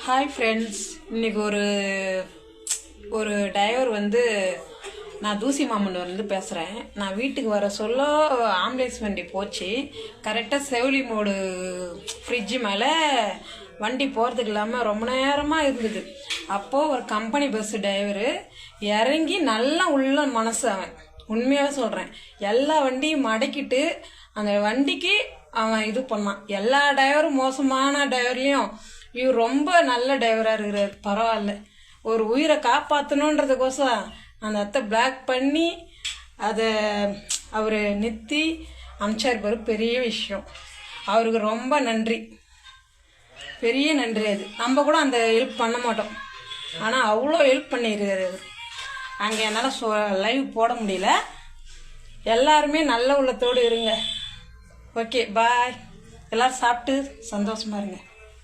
Hi friends, இன்னைக்கு ஒரு driver நான் தூசி மாமன் பேசுகிறேன். நான் வீட்டுக்கு வர சொல்ல ஆம்புலன்ஸ் வண்டி போச்சு. கரெக்டாக செவிலி மோடு ஃப்ரிட்ஜு மேலே வண்டி போகிறதுக்கு இல்லாமல் ரொம்ப நேரமாக இருந்தது. அப்போது ஒரு கம்பெனி பஸ்ஸு டிரைவரு இறங்கி நல்லா உள்ள மனசு. அவன் உண்மையாக சொல்கிறேன், எல்லா வண்டியும் மடக்கிட்டு அந்த வண்டிக்கு அவன் இது பண்ணான். எல்லா டிரைவரும் மோசமான டிரைவர்லையும் இவர் ரொம்ப நல்ல டிரைவராக இருக்கிறார். பரவாயில்ல, ஒரு உயிரை காப்பாற்றணுன்றதுக்கோசம் அந்த இடத்த பிளாக் பண்ணி அதை அவர் நிறுத்தி அமிச்சார் பாரு. பெரிய விஷயம். அவருக்கு ரொம்ப நன்றி, பெரிய நன்றி. அது நம்ம கூட அந்த ஹெல்ப் பண்ண மாட்டோம், ஆனால் அவ்வளோ ஹெல்ப் பண்ணியிருக்காரு. அங்கே என்னால் லைவ் போட முடியல. எல்லாருமே நல்ல உள்ளத்தோடு இருங்க. ஓகே, பாய். எல்லோரும் சாப்பிட்டு சந்தோஷமாக இருங்க.